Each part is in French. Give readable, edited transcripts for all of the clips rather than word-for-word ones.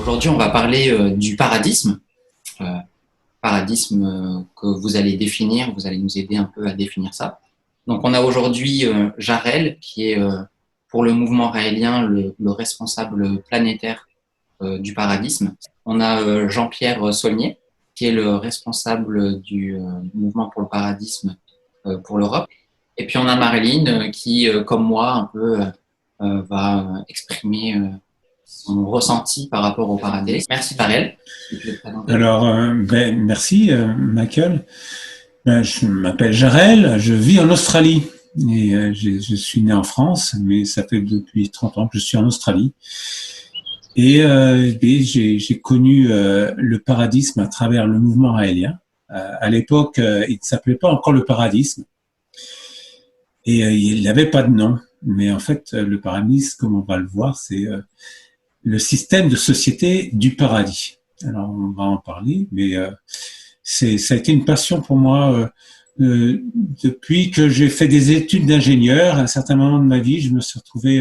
Aujourd'hui, on va parler du paradisme. Euh, Paradisme que vous allez définir, vous allez nous aider un peu à définir ça. Donc, on a aujourd'hui Jarel, qui est pour le mouvement raélien le responsable planétaire du paradisme. On a Jean-Pierre Saulnier, qui est le responsable du mouvement pour le paradisme pour l'Europe. Et puis, on a Marilyn, qui, comme moi, un peu va exprimer son ressenti par rapport au paradis. Merci, Parel. Alors, merci, Michael. Je m'appelle Jarel, je vis en Australie. Et je suis né en France, mais ça fait depuis 30 ans que je suis en Australie. Et j'ai connu le paradisme à travers le mouvement raélien. À l'époque, il ne s'appelait pas encore le paradisme. Et il n'avait pas de nom. Mais en fait, le paradisme, comme on va le voir, c'est le système de société du paradis. Alors, on va en parler, mais ça a été une passion pour moi depuis que j'ai fait des études d'ingénieur. À un certain moment de ma vie, je me suis retrouvé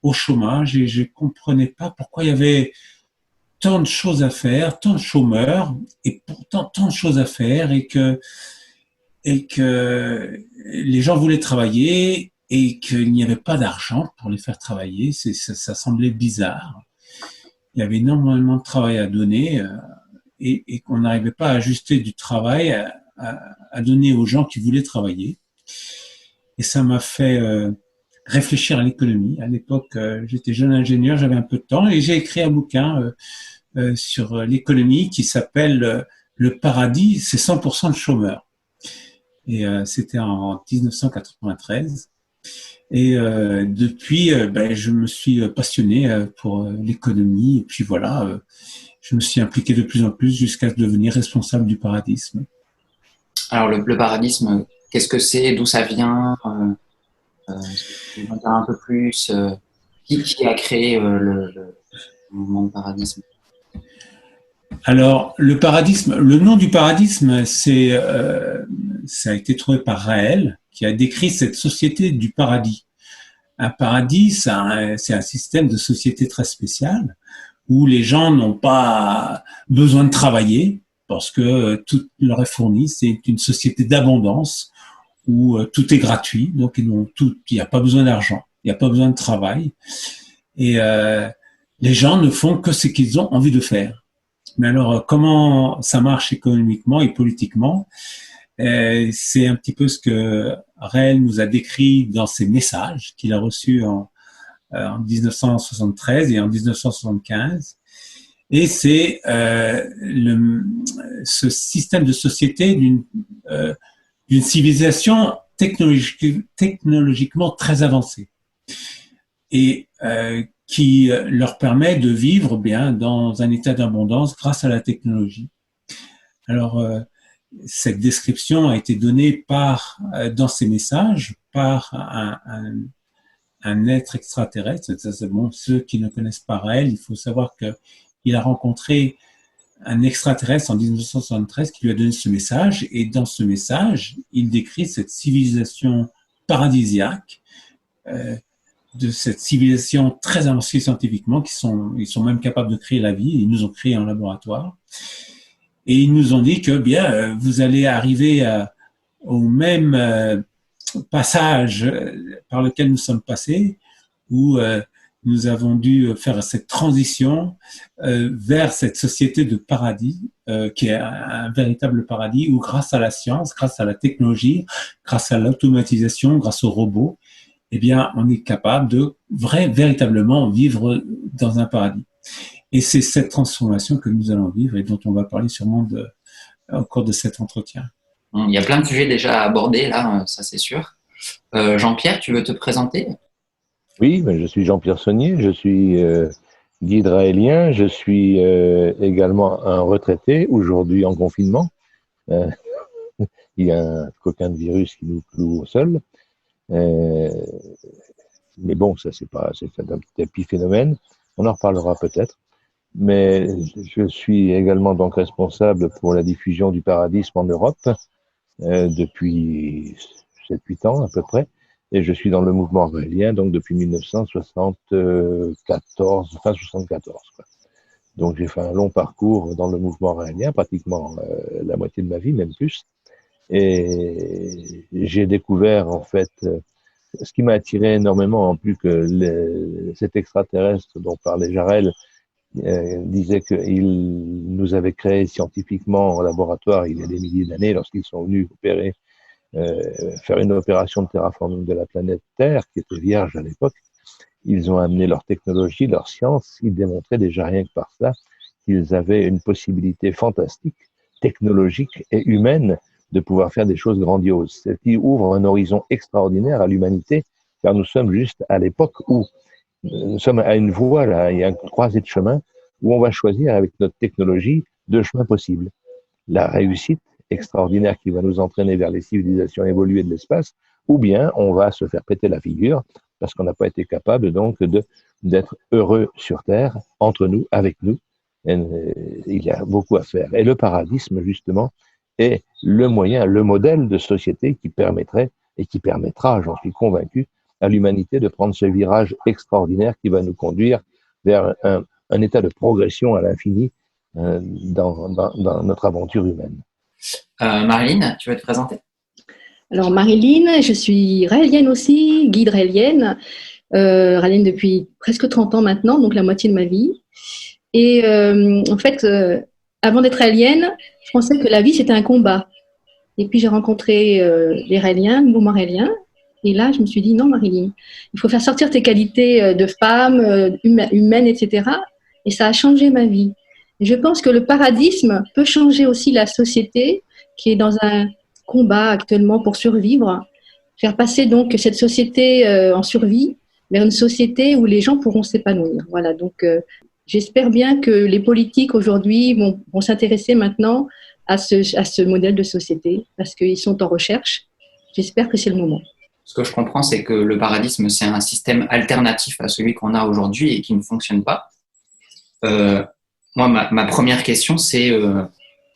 au chômage et je comprenais pas pourquoi il y avait tant de choses à faire, tant de chômeurs et pourtant tant de choses à faire et que les gens voulaient travailler et qu'il n'y avait pas d'argent pour les faire travailler. Ça semblait bizarre. Il y avait énormément de travail à donner et qu'on n'arrivait pas à ajuster du travail à donner aux gens qui voulaient travailler. Et ça m'a fait réfléchir à l'économie. À l'époque, j'étais jeune ingénieur, j'avais un peu de temps et j'ai écrit un bouquin sur l'économie qui s'appelle Le paradis, c'est 100% de chômeurs. Et c'était en 1993. Et depuis, je me suis passionné pour l'économie. Et puis voilà, je me suis impliqué de plus en plus jusqu'à devenir responsable du paradisme. Alors, le paradisme, qu'est-ce que c'est? D'où ça vient? On va dire un peu plus. Qui a créé le mouvement de paradisme? Alors, le paradisme, le nom du paradisme, ça a été trouvé par Raël, qui a décrit cette société du paradis. Un paradis, c'est un système de société très spécial où les gens n'ont pas besoin de travailler parce que tout leur est fourni. C'est une société d'abondance où tout est gratuit, donc il n'y a pas besoin d'argent, il n'y a pas besoin de travail. Et les gens ne font que ce qu'ils ont envie de faire. Mais alors, comment ça marche économiquement et politiquement? C'est un petit peu ce que Raël nous a décrit dans ses messages qu'il a reçus en 1973 et en 1975. Et c'est ce système de société d'une civilisation technologiquement très avancée et qui leur permet de vivre bien dans un état d'abondance grâce à la technologie. Alors, cette description a été donnée dans ces messages par un être extraterrestre. Bon, ceux qui ne connaissent pas Raël, il faut savoir qu'il a rencontré un extraterrestre en 1973 qui lui a donné ce message. Et dans ce message, il décrit cette civilisation paradisiaque, de cette civilisation très avancée scientifiquement, ils sont même capables de créer la vie. Ils nous ont créé en laboratoire. Et ils nous ont dit que bien, vous allez arriver au même passage par lequel nous sommes passés, où nous avons dû faire cette transition vers cette société de paradis, qui est un véritable paradis, où grâce à la science, grâce à la technologie, grâce à l'automatisation, grâce aux robots, eh bien, on est capable de véritablement vivre dans un paradis. Et c'est cette transformation que nous allons vivre et dont on va parler sûrement au cours de cet entretien. Il y a plein de sujets déjà abordés là, ça c'est sûr. Jean-Pierre, tu veux te présenter? Oui, je suis Jean-Pierre Saulnier, je suis guide raélien, je suis également un retraité, aujourd'hui en confinement. Il y a un coquin de virus qui nous cloue au sol. Mais bon, ça c'est un petit épiphénomène, on en reparlera peut-être. Mais je suis également donc responsable pour la diffusion du paradisme en Europe depuis 7-8 ans à peu près. Et je suis dans le mouvement raélien donc depuis 1974, fin 74. Quoi. Donc j'ai fait un long parcours dans le mouvement raélien, pratiquement la moitié de ma vie, même plus. Et j'ai découvert en fait ce qui m'a attiré énormément, en plus que cet extraterrestre dont parlait Jarel disait qu'il nous avait créé scientifiquement en laboratoire il y a des milliers d'années lorsqu'ils sont venus opérer, faire une opération de terraforming de la planète Terre qui était vierge à l'époque. Ils ont amené leur technologie, leur science. Ils démontraient déjà rien que par ça qu'ils avaient une possibilité fantastique, technologique et humaine de pouvoir faire des choses grandioses. Ce qui ouvre un horizon extraordinaire à l'humanité, car nous sommes juste à l'époque où nous sommes à une voie, là, il y a une croisée de chemin, où on va choisir avec notre technologie deux chemins possibles. La réussite extraordinaire qui va nous entraîner vers les civilisations évoluées de l'espace, ou bien on va se faire péter la figure parce qu'on n'a pas été capable donc d'être heureux sur Terre, entre nous, avec nous. Et, il y a beaucoup à faire. Et le paradisme, justement, est le moyen, le modèle de société qui permettrait et qui permettra, j'en suis convaincu, à l'humanité de prendre ce virage extraordinaire qui va nous conduire vers un état de progression à l'infini dans notre aventure humaine. Marilyn, tu veux te présenter? Alors Marilyn, je suis raélienne aussi, guide raélienne, raélienne depuis presque 30 ans maintenant, donc la moitié de ma vie. Et en fait, avant d'être raélienne, je pensais que la vie c'était un combat. Et puis j'ai rencontré les raéliens, le mouvement raélien. Et là, je me suis dit, non Marilyn, il faut faire sortir tes qualités de femme, humaine, etc. Et ça a changé ma vie. Et je pense que le paradisme peut changer aussi la société qui est dans un combat actuellement pour survivre, faire passer donc cette société en survie vers une société où les gens pourront s'épanouir. Voilà, donc j'espère bien que les politiques aujourd'hui vont s'intéresser maintenant à ce modèle de société parce qu'ils sont en recherche. J'espère que c'est le moment. Ce que je comprends, c'est que le paradisme, c'est un système alternatif à celui qu'on a aujourd'hui et qui ne fonctionne pas. Moi, ma première question, c'est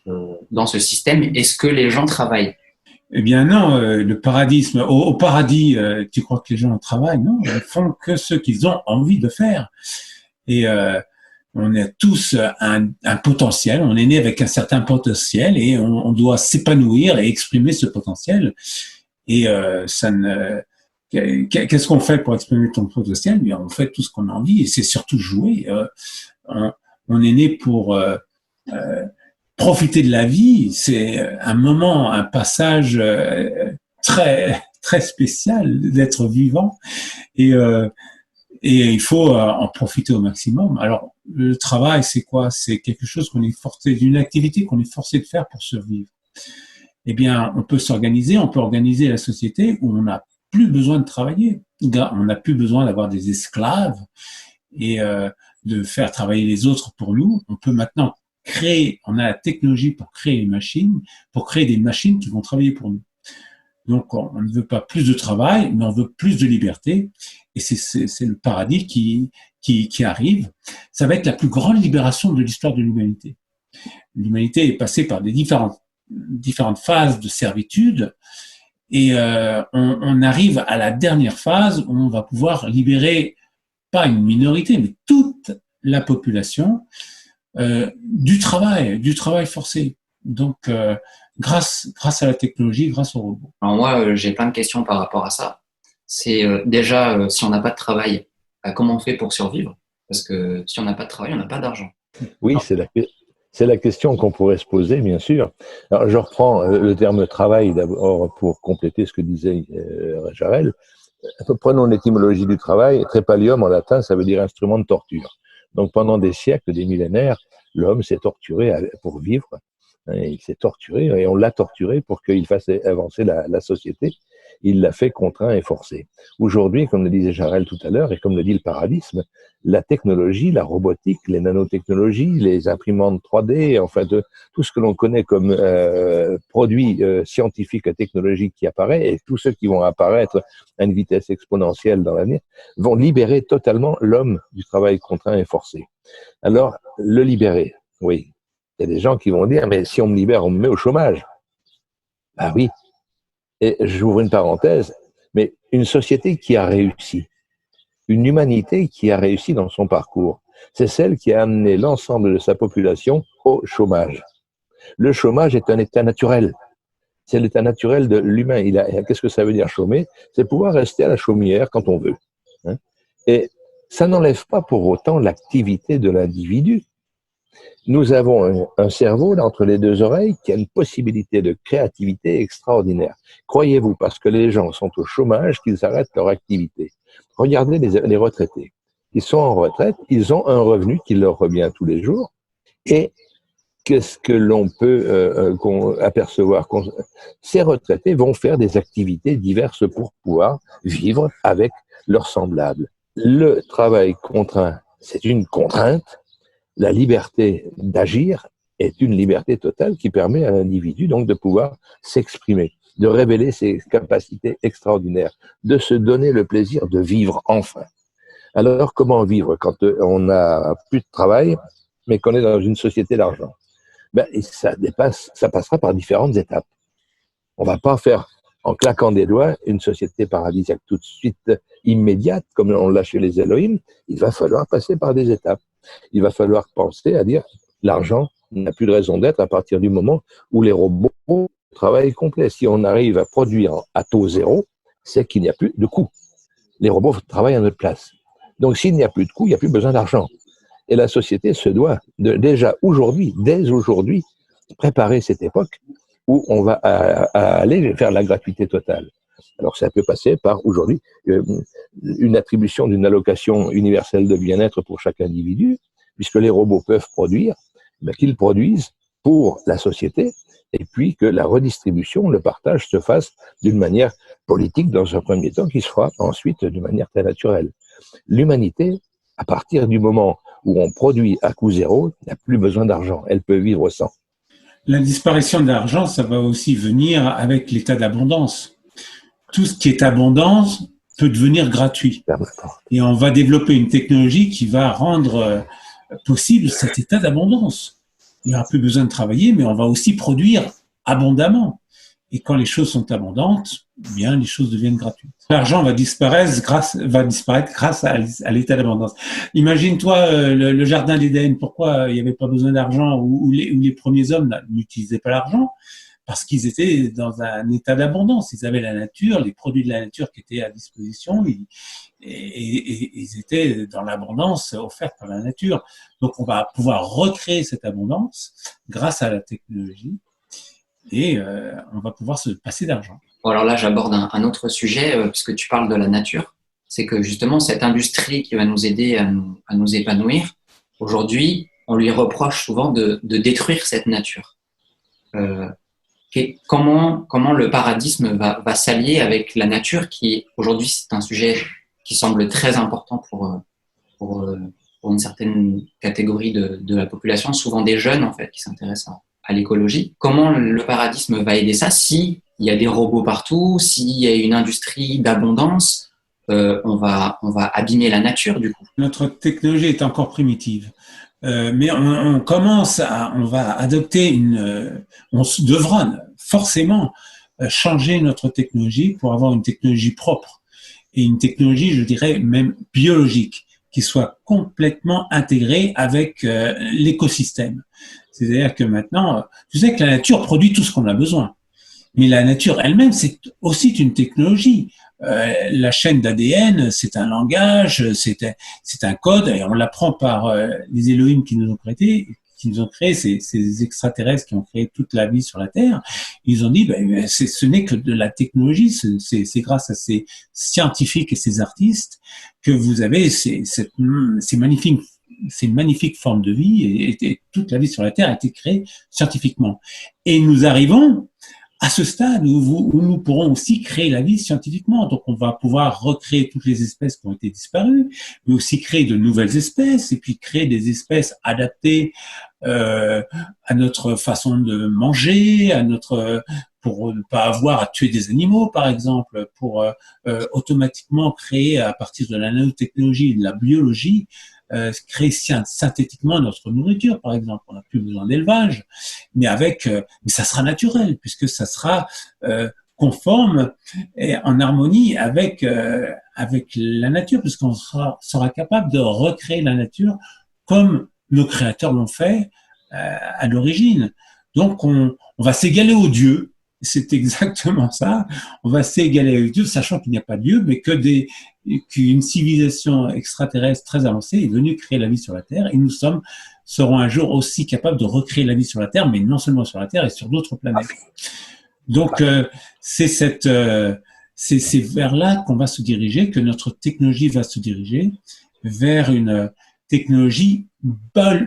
dans ce système, est-ce que les gens travaillent? Eh bien non, le paradisme, au paradis, tu crois que les gens travaillent? Non, ils font que ce qu'ils ont envie de faire. Et on a tous un potentiel, on est né avec un certain potentiel et on doit s'épanouir et exprimer ce potentiel. Et qu'est-ce qu'on fait pour exprimer ton potentiel? Eh bien, on fait tout ce qu'on a envie et c'est surtout jouer. On est né pour profiter de la vie. C'est un moment, un passage très très spécial d'être vivant et il faut en profiter au maximum. Alors le travail, c'est quoi? C'est quelque chose qu'on est forcé, une activité qu'on est forcé de faire pour survivre. Eh bien, on peut s'organiser, on peut organiser la société où on n'a plus besoin de travailler. On n'a plus besoin d'avoir des esclaves et de faire travailler les autres pour nous. On peut maintenant créer, on a la technologie pour créer une machine, pour créer des machines qui vont travailler pour nous. Donc, on ne veut pas plus de travail, mais on veut plus de liberté. Et c'est le paradis qui arrive. Ça va être la plus grande libération de l'histoire de l'humanité. L'humanité est passée par des différentes phases de servitude et on arrive à la dernière phase où on va pouvoir libérer pas une minorité, mais toute la population du travail forcé. Donc, grâce à la technologie, grâce aux robots. Alors moi, j'ai plein de questions par rapport à ça. C'est déjà, si on n'a pas de travail, comment on fait pour survivre? Parce que si on n'a pas de travail, on n'a pas d'argent. Oui, c'est la question qu'on pourrait se poser, bien sûr. Alors, je reprends le terme travail d'abord pour compléter ce que disait Jarel. Prenons l'étymologie du travail. Trépalium en latin, ça veut dire instrument de torture. Donc pendant des siècles, des millénaires, l'homme s'est torturé pour vivre. Il s'est torturé et on l'a torturé pour qu'il fasse avancer la société. Il l'a fait contraint et forcé. Aujourd'hui, comme le disait Jarel tout à l'heure et comme le dit le paradisme, la technologie, la robotique, les nanotechnologies, les imprimantes 3D, enfin tout ce que l'on connaît comme produits scientifiques et technologiques qui apparaît et tous ceux qui vont apparaître à une vitesse exponentielle dans l'avenir vont libérer totalement l'homme du travail contraint et forcé. Alors, le libérer, oui. Il y a des gens qui vont dire, mais si on me libère, on me met au chômage. Ah oui. Et j'ouvre une parenthèse, mais une société qui a réussi, une humanité qui a réussi dans son parcours, c'est celle qui a amené l'ensemble de sa population au chômage. Le chômage est un état naturel. C'est l'état naturel de l'humain. Qu'est-ce que ça veut dire chômer? C'est pouvoir rester à la chaumière quand on veut. Hein. Et ça n'enlève pas pour autant l'activité de l'individu. Nous avons un cerveau là, entre les deux oreilles qui a une possibilité de créativité extraordinaire. Croyez-vous, parce que les gens sont au chômage, qu'ils arrêtent leur activité. Regardez les retraités. Ils sont en retraite, ils ont un revenu qui leur revient tous les jours. Et qu'est-ce que l'on peut apercevoir? Ces retraités vont faire des activités diverses pour pouvoir vivre avec leurs semblables. Le travail contraint, c'est une contrainte. La liberté d'agir est une liberté totale qui permet à l'individu donc de pouvoir s'exprimer, de révéler ses capacités extraordinaires, de se donner le plaisir de vivre enfin. Alors, comment vivre quand on n'a plus de travail, mais qu'on est dans une société d'argent? Ça passera par différentes étapes. On va pas faire, en claquant des doigts, une société paradisiaque tout de suite immédiate, comme on l'a chez les Elohim. Il va falloir passer par des étapes. Il va falloir penser à dire l'argent n'a plus de raison d'être à partir du moment où les robots travaillent complet. Si on arrive à produire à taux zéro, c'est qu'il n'y a plus de coût. Les robots travaillent à notre place. Donc s'il n'y a plus de coût, il n'y a plus besoin d'argent. Et la société se doit déjà aujourd'hui, dès aujourd'hui, préparer cette époque où on va aller vers la gratuité totale. Alors ça peut passer par aujourd'hui une attribution d'une allocation universelle de bien-être pour chaque individu, puisque les robots peuvent produire, qu'ils produisent pour la société, et puis que la redistribution, le partage se fasse d'une manière politique dans un premier temps, qui se fera ensuite d'une manière très naturelle. L'humanité, à partir du moment où on produit à coût zéro, n'a plus besoin d'argent, elle peut vivre sans. La disparition de l'argent, ça va aussi venir avec l'état d'abondance. Tout ce qui est abondance peut devenir gratuit. Et on va développer une technologie qui va rendre possible cet état d'abondance. Il n'y aura plus besoin de travailler, mais on va aussi produire abondamment. Et quand les choses sont abondantes, bien, les choses deviennent gratuites. L'argent va disparaître grâce à l'état d'abondance. Imagine-toi le jardin d'Éden. Pourquoi il n'y avait pas besoin d'argent où les premiers hommes n'utilisaient pas l'argent? Parce qu'ils étaient dans un état d'abondance. Ils avaient la nature, les produits de la nature qui étaient à disposition, et ils étaient dans l'abondance offerte par la nature. Donc, on va pouvoir recréer cette abondance grâce à la technologie, et on va pouvoir se passer d'argent. Bon, alors là, j'aborde un autre sujet, puisque tu parles de la nature. C'est que justement, cette industrie qui va nous aider à nous épanouir, aujourd'hui, on lui reproche souvent de détruire cette nature. Comment le paradisme va s'allier avec la nature qui, aujourd'hui, c'est un sujet qui semble très important pour une certaine catégorie de la population, souvent des jeunes, en fait, qui s'intéressent à l'écologie. Comment le paradisme va aider ça s'il y a des robots partout, s'il y a une industrie d'abondance, on va abîmer la nature, du coup. Notre technologie est encore primitive. Mais on va adopter on devra forcément changer notre technologie pour avoir une technologie propre et une technologie, je dirais, même biologique, qui soit complètement intégrée avec l'écosystème. C'est-à-dire que maintenant, tu sais que la nature produit tout ce qu'on a besoin. Mais la nature elle-même, c'est aussi une technologie. La chaîne d'ADN, c'est un langage, c'est un code, et on l'apprend par les Elohim qui nous ont créé, ces extraterrestres qui ont créé toute la vie sur la Terre. Ils ont dit, ce n'est que de la technologie, c'est grâce à ces scientifiques et ces artistes que vous avez ces magnifiques formes de vie, et toute la vie sur la Terre a été créée scientifiquement. Et nous arrivons à ce stade où nous pourrons aussi créer la vie scientifiquement. Donc, on va pouvoir recréer toutes les espèces qui ont été disparues, mais aussi créer de nouvelles espèces, et puis créer des espèces adaptées à notre façon de manger, pour ne pas avoir à tuer des animaux, par exemple, pour automatiquement créer, à partir de la nanotechnologie et de la biologie, créer synthétiquement notre nourriture, par exemple. On n'a plus besoin d'élevage, mais ça sera naturel, puisque ça sera conforme et en harmonie avec la nature, puisqu'on sera capable de recréer la nature comme nos créateurs l'ont fait à l'origine. Donc, on va s'égaler aux dieux. C'est exactement ça. On va s'égaler aux dieux, sachant qu'il n'y a pas de Dieu, mais qu'une civilisation extraterrestre très avancée est venue créer la vie sur la Terre, et nous serons un jour aussi capables de recréer la vie sur la Terre, mais non seulement sur la Terre et sur d'autres planètes. Donc, c'est vers là qu'on va se diriger, que notre technologie va se diriger vers une technologie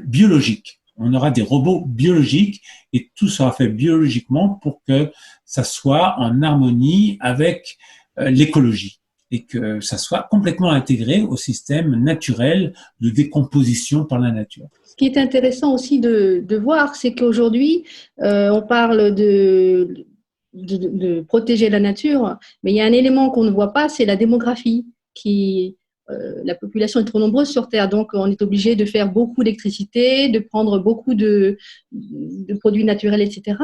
biologique. On aura des robots biologiques et tout sera fait biologiquement pour que ça soit en harmonie avec l'écologie et que ça soit complètement intégré au système naturel de décomposition par la nature. Ce qui est intéressant aussi de voir, c'est qu'aujourd'hui, on parle de protéger la nature, mais il y a un élément qu'on ne voit pas, c'est la démographie. La population est trop nombreuse sur Terre, donc on est obligé de faire beaucoup d'électricité, de prendre beaucoup de produits naturels, etc.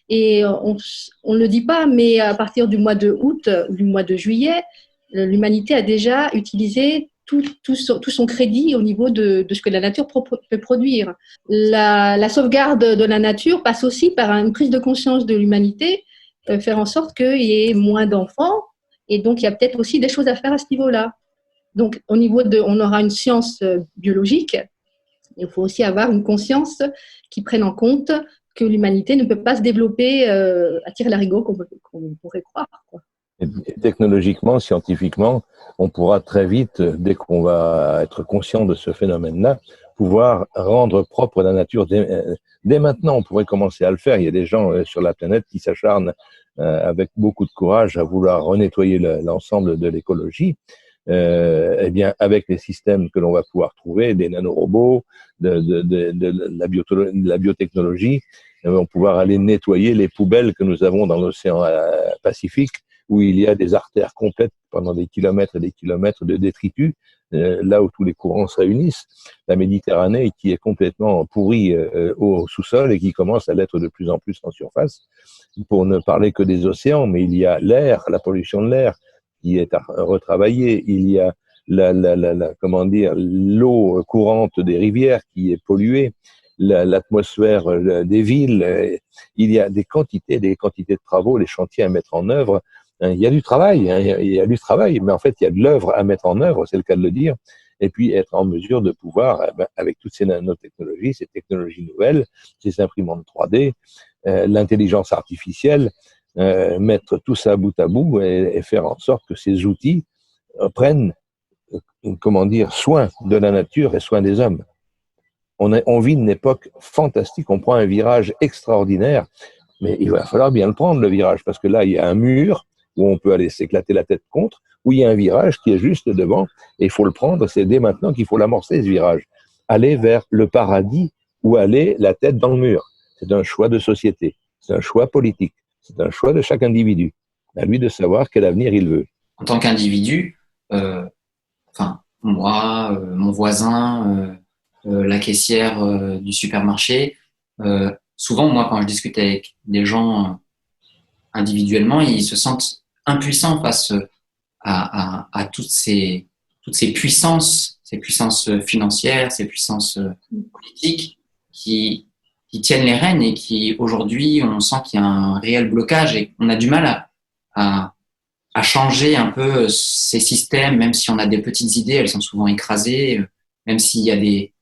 Et on ne le dit pas, mais à partir du mois de août, du mois de juillet, l'humanité a déjà utilisé tout son crédit au niveau de ce que la nature peut produire. La sauvegarde de la nature passe aussi par une prise de conscience de l'humanité, faire en sorte qu'il y ait moins d'enfants, et donc il y a peut-être aussi des choses à faire à ce niveau-là. Donc, on aura une science biologique, il faut aussi avoir une conscience qui prenne en compte que l'humanité ne peut pas se développer à tire-larigot comme on pourrait croire, quoi. Et technologiquement, scientifiquement, on pourra très vite, dès qu'on va être conscient de ce phénomène-là, pouvoir rendre propre la nature. Dès maintenant, on pourrait commencer à le faire. Il y a des gens sur la planète qui s'acharnent avec beaucoup de courage à vouloir renettoyer l'ensemble de l'écologie. Eh bien, avec les systèmes que l'on va pouvoir trouver, des nanorobots, de la biotechnologie, on va pouvoir aller nettoyer les poubelles que nous avons dans l'océan Pacifique, où il y a des artères complètes pendant des kilomètres et des kilomètres de détritus, là où tous les courants se réunissent. La Méditerranée qui est complètement pourrie au sous-sol et qui commence à l'être de plus en plus en surface, pour ne parler que des océans, mais il y a l'air, la pollution de l'air qui est à retravailler, il y a l'eau courante des rivières qui est polluée, l'atmosphère des villes, il y a des quantités de travaux, les chantiers à mettre en œuvre. Il y a du travail, mais en fait, il y a de l'œuvre à mettre en œuvre, c'est le cas de le dire, et puis être en mesure de pouvoir, avec toutes ces nanotechnologies, ces technologies nouvelles, ces imprimantes 3D, l'intelligence artificielle, mettre tout ça bout à bout et faire en sorte que ces outils prennent, soin de la nature et soin des hommes. On vit une époque fantastique, on prend un virage extraordinaire, mais il va falloir bien le prendre, le virage, parce que là, il y a un mur où on peut aller s'éclater la tête contre, où il y a un virage qui est juste devant, et il faut le prendre, c'est dès maintenant qu'il faut l'amorcer, ce virage. Aller vers le paradis ou aller la tête dans le mur. C'est un choix de société, c'est un choix politique, c'est un choix de chaque individu. À lui de savoir quel avenir il veut. En tant qu'individu, moi, mon voisin, la caissière du supermarché, souvent, moi, quand je discute avec des gens individuellement, ils se sentent impuissants face à toutes ces puissances, ces puissances financières, ces puissances politiques qui tiennent les rênes et qui, aujourd'hui, on sent qu'il y a un réel blocage et qu'on a du mal à changer un peu ces systèmes, même si on a des petites idées, elles sont souvent écrasées, même s'il y a des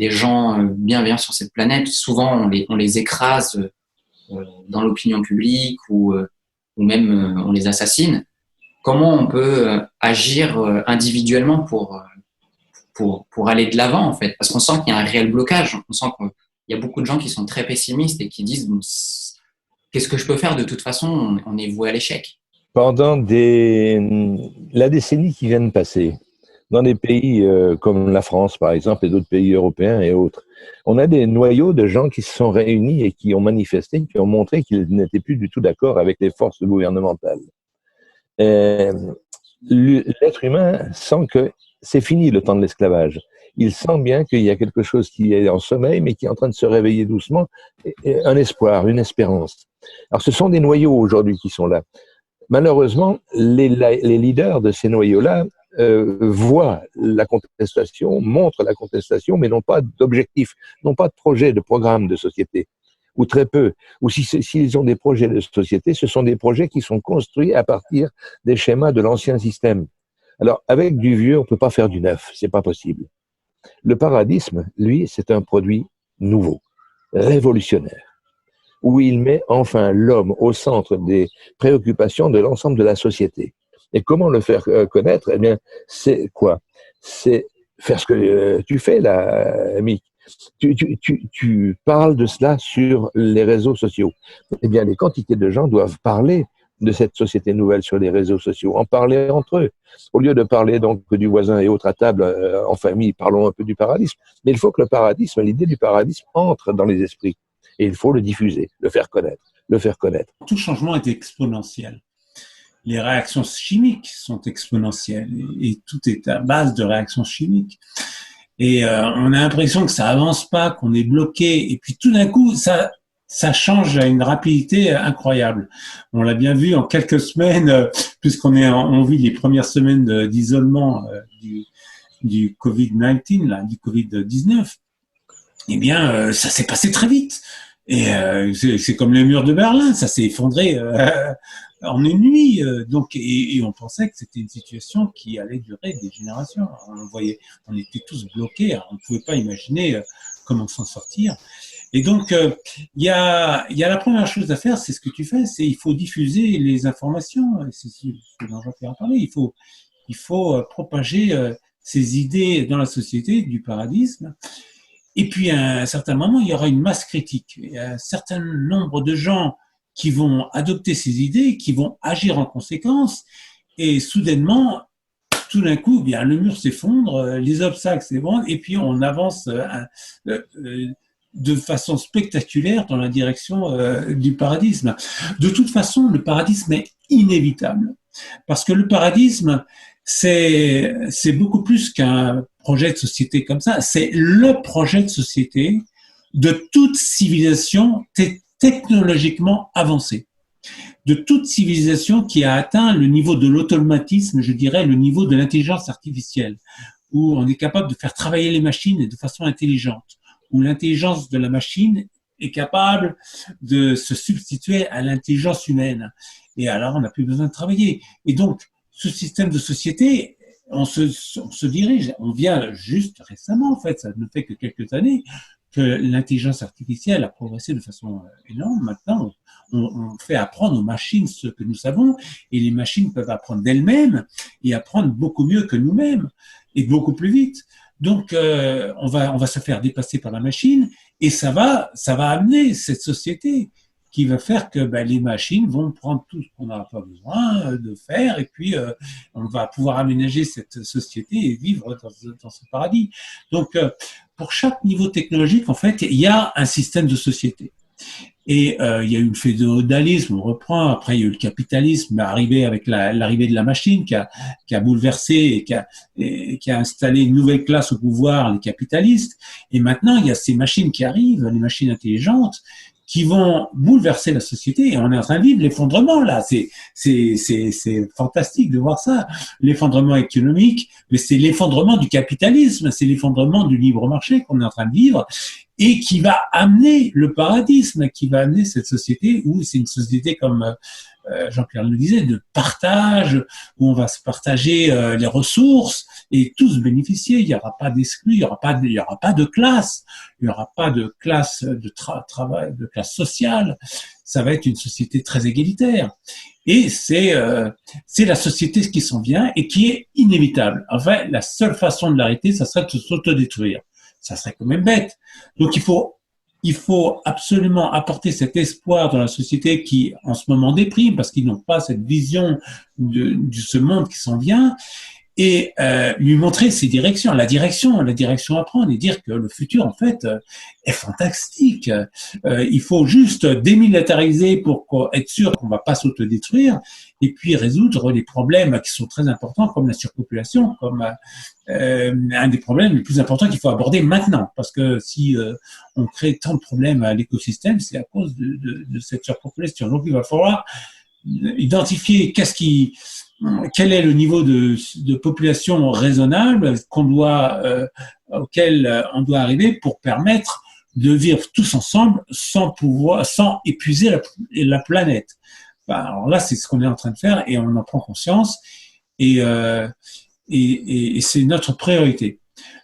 gens bienveillants sur cette planète, souvent on les écrase dans l'opinion publique ou même on les assassine. Comment on peut agir individuellement pour aller de l'avant, en fait? Parce qu'on sent qu'il y a un réel blocage. On sent qu'il y a beaucoup de gens qui sont très pessimistes et qui disent qu'est-ce que je peux faire? De toute façon, on est voué à l'échec. Pendant la décennie qui vient de passer, dans des pays comme la France, par exemple, et d'autres pays européens et autres, on a des noyaux de gens qui se sont réunis et qui ont manifesté, qui ont montré qu'ils n'étaient plus du tout d'accord avec les forces gouvernementales. L'être humain sent que c'est fini le temps de l'esclavage. Il sent bien qu'il y a quelque chose qui est en sommeil, mais qui est en train de se réveiller doucement, un espoir, une espérance. Alors ce sont des noyaux aujourd'hui qui sont là. Malheureusement, les leaders de ces noyaux-là voient la contestation, montrent la contestation, mais n'ont pas d'objectif, n'ont pas de projet, de programme de société, ou très peu. Ou s'ils ont des projets de société, ce sont des projets qui sont construits à partir des schémas de l'ancien système. Alors, avec du vieux, on ne peut pas faire du neuf, c'est pas possible. Le paradisme, lui, c'est un produit nouveau, révolutionnaire, où il met enfin l'homme au centre des préoccupations de l'ensemble de la société. Et comment le faire connaître? Eh bien, c'est quoi? C'est faire ce que tu fais là, Mick. Tu parles de cela sur les réseaux sociaux. Eh bien, les quantités de gens doivent parler de cette société nouvelle sur les réseaux sociaux, en parler entre eux. Au lieu de parler donc du voisin et autres à table, en famille, parlons un peu du paradisme. Mais il faut que le paradisme, l'idée du paradisme entre dans les esprits. Et il faut le diffuser, le faire connaître, le faire connaître. Tout changement est exponentiel. Les réactions chimiques sont exponentielles et tout est à base de réactions chimiques. Et on a l'impression que ça avance pas, qu'on est bloqué. Et puis tout d'un coup, ça change à une rapidité incroyable. On l'a bien vu en quelques semaines, puisqu'on on vit les premières semaines d'isolement du Covid-19, là, du Covid-19. Eh bien, ça s'est passé très vite. Et c'est comme le mur de Berlin, ça s'est effondré en une nuit. Donc, et on pensait que c'était une situation qui allait durer des générations. On était tous bloqués, on ne pouvait pas imaginer comment s'en sortir. Et donc, il y a la première chose à faire, c'est ce que tu fais, c'est il faut diffuser les informations. C'est ce dont Jean-Pierre a parlé. Il faut propager ces idées dans la société du paradisme. Et puis, à un certain moment, il y aura une masse critique. Il y a un certain nombre de gens qui vont adopter ces idées, qui vont agir en conséquence. Et soudainement, tout d'un coup, bien, le mur s'effondre, les obstacles s'effondrent, et puis on avance de façon spectaculaire dans la direction du paradisme. De toute façon, le paradisme est inévitable. Parce que le paradisme, c'est beaucoup plus qu'un projet de société comme ça. C'est le projet de société de toute civilisation technologiquement avancée. De toute civilisation qui a atteint le niveau de l'automatisme, je dirais le niveau de l'intelligence artificielle, où on est capable de faire travailler les machines de façon intelligente, où l'intelligence de la machine est capable de se substituer à l'intelligence humaine. Et alors, on n'a plus besoin de travailler. Et donc, ce système de société, on se dirige. On vient juste récemment, en fait, ça ne fait que quelques années, que l'intelligence artificielle a progressé de façon énorme. Maintenant, on fait apprendre aux machines ce que nous savons, et les machines peuvent apprendre d'elles-mêmes et apprendre beaucoup mieux que nous-mêmes et beaucoup plus vite. Donc, on va se faire dépasser par la machine, et ça va amener cette société qui va faire que les machines vont prendre tout ce qu'on n'a pas besoin de faire, et puis on va pouvoir aménager cette société et vivre dans ce paradis. Donc, pour chaque niveau technologique, en fait, il y a un système de société. Et il y a eu le féodalisme, on reprend. Après, il y a eu le capitalisme, arrivé avec l'arrivée de la machine qui a bouleversé et qui a installé une nouvelle classe au pouvoir, les capitalistes. Et maintenant, il y a ces machines qui arrivent, les machines intelligentes, qui vont bouleverser la société. Et on est en train de vivre l'effondrement, là. C'est fantastique de voir ça. L'effondrement économique, mais c'est l'effondrement du capitalisme, c'est l'effondrement du libre marché qu'on est en train de vivre, et qui va amener le paradisme, qui va amener cette société où c'est une société, comme Jean-Pierre le disait, de partage, où on va se partager les ressources et tous bénéficier. Il n'y aura pas d'exclus, il y aura pas de classe, il n'y aura pas de classe de travail, de classe sociale. Ça va être une société très égalitaire. Et c'est la société qui s'en vient et qui est inévitable. Enfin, la seule façon de l'arrêter, ça serait de s'autodétruire. Ça serait quand même bête. Donc, il faut absolument apporter cet espoir dans la société qui, en ce moment, déprime parce qu'ils n'ont pas cette vision de ce monde qui s'en vient, et lui montrer ses directions, la direction à prendre, et dire que le futur, en fait, est fantastique. Il faut juste démilitariser pour être sûr qu'on va pas s'autodétruire, et puis résoudre les problèmes qui sont très importants, comme la surpopulation, comme un des problèmes les plus importants qu'il faut aborder maintenant, parce que si on crée tant de problèmes à l'écosystème, c'est à cause de cette surpopulation. Donc il va falloir identifier qu'est-ce qui quel est le niveau de population raisonnable auquel on doit arriver pour permettre de vivre tous ensemble sans épuiser la planète. Alors là, c'est ce qu'on est en train de faire et on en prend conscience et c'est notre priorité.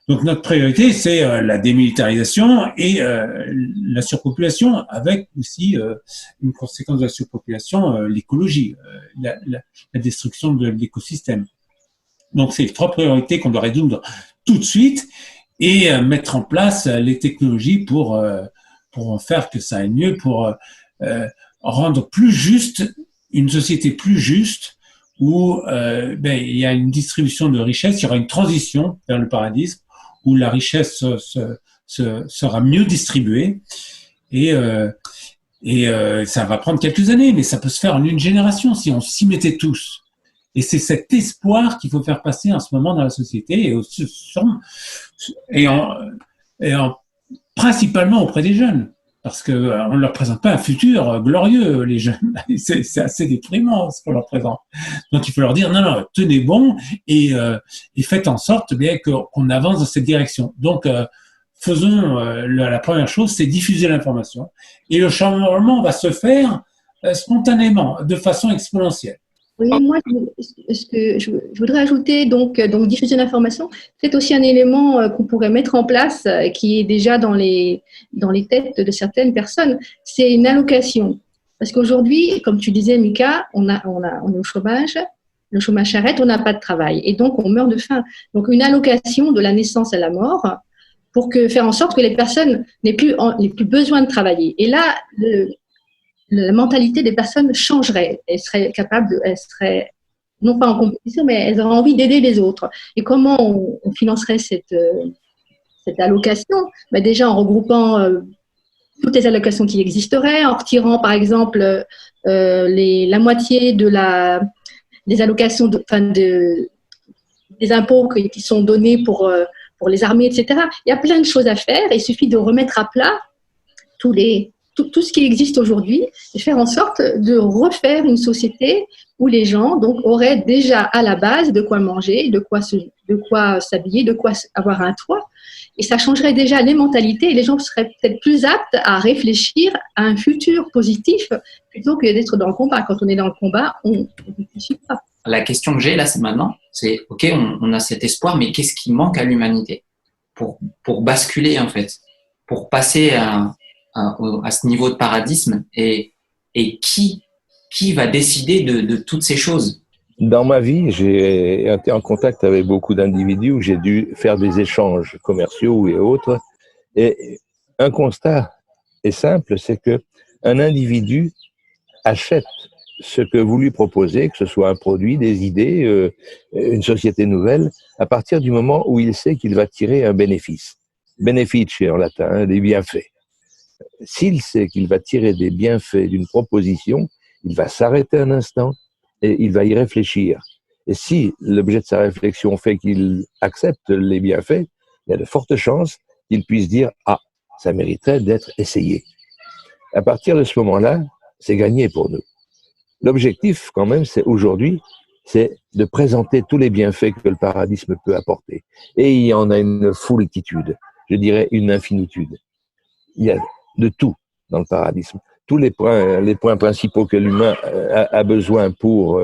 Donc notre priorité, c'est la démilitarisation et la surpopulation, avec aussi une conséquence de la surpopulation, l'écologie, la destruction de l'écosystème. Donc c'est les 3 priorités qu'on doit résoudre tout de suite et mettre en place les technologies pour faire que ça aille mieux, pour rendre plus juste une société plus juste où il y a une distribution de richesse, il y aura une transition vers le paradisme où la richesse sera mieux distribuée et ça va prendre quelques années, mais ça peut se faire en une génération si on s'y mettait tous. Et c'est cet espoir qu'il faut faire passer en ce moment dans la société principalement auprès des jeunes. Parce qu'on ne leur présente pas un futur glorieux, les jeunes. C'est assez déprimant ce qu'on leur présente. Donc il faut leur dire non, tenez bon et faites en sorte bien qu'on avance dans cette direction. Donc faisons la première chose, c'est diffuser l'information. Et le changement va se faire spontanément, de façon exponentielle. Oui, moi, ce que je voudrais ajouter, donc diffuser l'information, c'est aussi un élément qu'on pourrait mettre en place, qui est déjà dans les têtes de certaines personnes, c'est une allocation. Parce qu'aujourd'hui, comme tu disais, Mika, on est au chômage, le chômage s'arrête, on n'a pas de travail. Et donc, on meurt de faim. Donc, une allocation de la naissance à la mort pour faire en sorte que les personnes n'aient plus besoin de travailler. Et là, la mentalité des personnes changerait. Elles seraient non pas en compétition, mais elles auraient envie d'aider les autres. Et comment on financerait cette allocation? Déjà en regroupant toutes les allocations qui existeraient, en retirant par exemple la moitié des allocations, des impôts qui sont donnés pour les armées, etc. Il y a plein de choses à faire. Il suffit de remettre à plat tout ce qui existe aujourd'hui et faire en sorte de refaire une société où les gens auraient déjà à la base de quoi manger, de quoi s'habiller, de quoi avoir un toit. Et ça changerait déjà les mentalités et les gens seraient peut-être plus aptes à réfléchir à un futur positif plutôt que d'être dans le combat. Quand on est dans le combat, on ne réfléchit pas. La question que j'ai là, c'est OK, on a cet espoir, mais qu'est-ce qui manque à l'humanité pour basculer en fait, pour passer à ce niveau de paradisme et qui va décider de toutes ces choses? Dans ma vie, j'ai été en contact avec beaucoup d'individus où j'ai dû faire des échanges commerciaux et autres. Et un constat est simple, c'est que un individu achète ce que vous lui proposez, que ce soit un produit, des idées, une société nouvelle, à partir du moment où il sait qu'il va tirer un bénéfice. Benefice en latin, des bienfaits. S'il sait qu'il va tirer des bienfaits d'une proposition, il va s'arrêter un instant et il va y réfléchir. Et si l'objet de sa réflexion fait qu'il accepte les bienfaits, il y a de fortes chances qu'il puisse dire « Ah, ça mériterait d'être essayé ». À partir de ce moment-là, c'est gagné pour nous. L'objectif, quand même, c'est aujourd'hui, c'est de présenter tous les bienfaits que le paradisme peut apporter. Et il y en a une foultitude, je dirais une infinitude. Il y a de tout dans le paradisme. Tous les points principaux que l'humain a besoin pour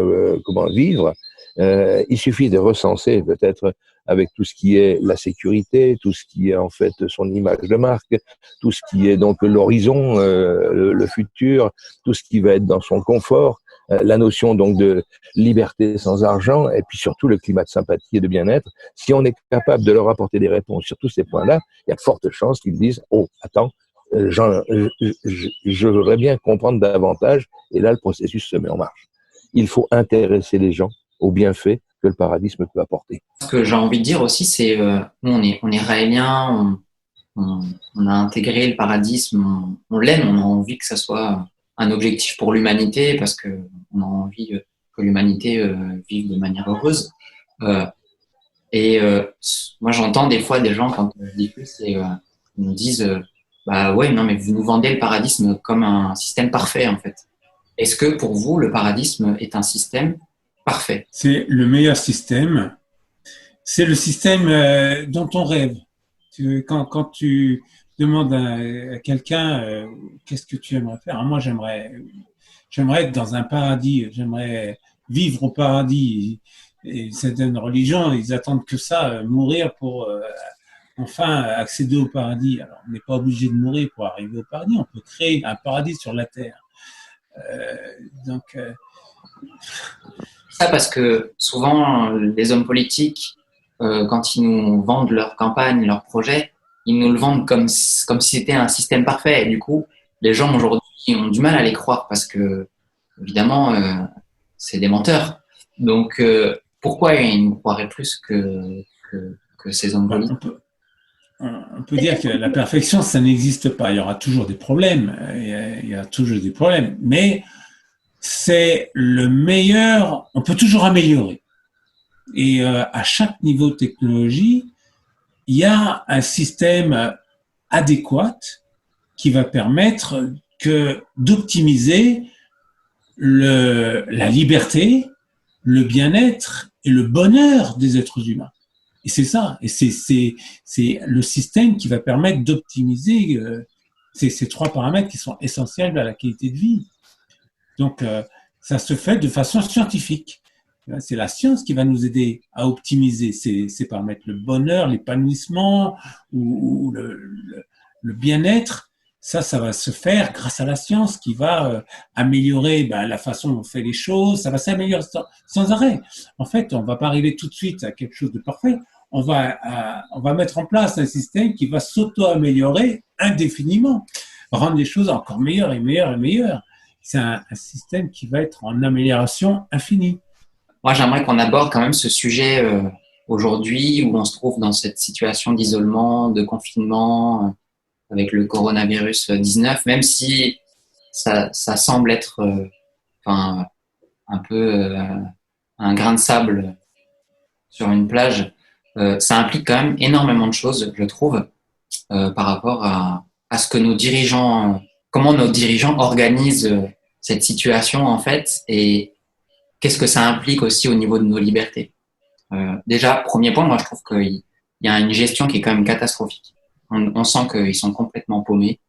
vivre, il suffit de recenser peut-être avec tout ce qui est la sécurité, tout ce qui est en fait son image de marque, tout ce qui est donc l'horizon, le futur, tout ce qui va être dans son confort, la notion donc de liberté sans argent et puis surtout le climat de sympathie et de bien-être. Si on est capable de leur apporter des réponses sur tous ces points-là, il y a de fortes chances qu'ils disent « Oh, attends, je voudrais bien comprendre davantage » et là le processus se met en marche. Il faut intéresser les gens aux bienfaits que le paradisme peut apporter. Ce que j'ai envie de dire aussi, c'est nous on est raéliens, on a intégré le paradisme, on l'aime, on a envie que ça soit un objectif pour l'humanité parce que on a envie que l'humanité vive de manière heureuse. Moi j'entends des fois des gens quand je discute ils nous disent bah ouais non mais vous nous vendez le paradisme comme un système parfait en fait. Est-ce que pour vous le paradisme est un système parfait. C'est le meilleur système. C'est le système dont on rêve. Quand tu demandes à quelqu'un qu'est-ce que tu aimerais faire, moi j'aimerais être dans un paradis, j'aimerais vivre au paradis. Et certaines religions, ils attendent que ça, mourir pour enfin accéder au paradis. Alors on n'est pas obligé de mourir pour arriver au paradis, on peut créer un paradis sur la terre. Donc Ça parce que souvent, les hommes politiques, quand ils nous vendent leur campagne, leur projet, ils nous le vendent comme si c'était un système parfait. Et du coup, les gens aujourd'hui ont du mal à les croire parce que, évidemment, c'est des menteurs. Donc, pourquoi ils nous croiraient plus que ces hommes politiques? on peut dire que la perfection, ça n'existe pas. Il y aura toujours des problèmes. Il y a toujours des problèmes. Mais c'est le meilleur. On peut toujours améliorer. Et à chaque niveau de technologie, il y a un système adéquat qui va permettre d'optimiser la liberté, le bien-être et le bonheur des êtres humains. Et c'est ça. Et c'est le système qui va permettre d'optimiser ces trois paramètres qui sont essentiels à la qualité de vie. Donc, ça se fait de façon scientifique. C'est la science qui va nous aider à optimiser ces paramètres. Le bonheur, l'épanouissement ou le bien-être, ça va se faire grâce à la science qui va améliorer la façon dont on fait les choses. Ça va s'améliorer sans arrêt. En fait, on ne va pas arriver tout de suite à quelque chose de parfait. On va mettre en place un système qui va s'auto-améliorer indéfiniment, rendre les choses encore meilleures et meilleures et meilleures. C'est un système qui va être en amélioration infinie. Moi, j'aimerais qu'on aborde quand même ce sujet aujourd'hui où on se trouve dans cette situation d'isolement, de confinement avec le coronavirus 19, même si ça semble être un peu un grain de sable sur une plage. Ça implique quand même énormément de choses, je trouve, par rapport à ce que nos dirigeants, comment nos dirigeants organisent cette situation en fait, et qu'est-ce que ça implique aussi au niveau de nos libertés. Déjà, premier point, moi je trouve qu'il y a une gestion qui est quand même catastrophique. On sent qu'ils sont complètement paumés,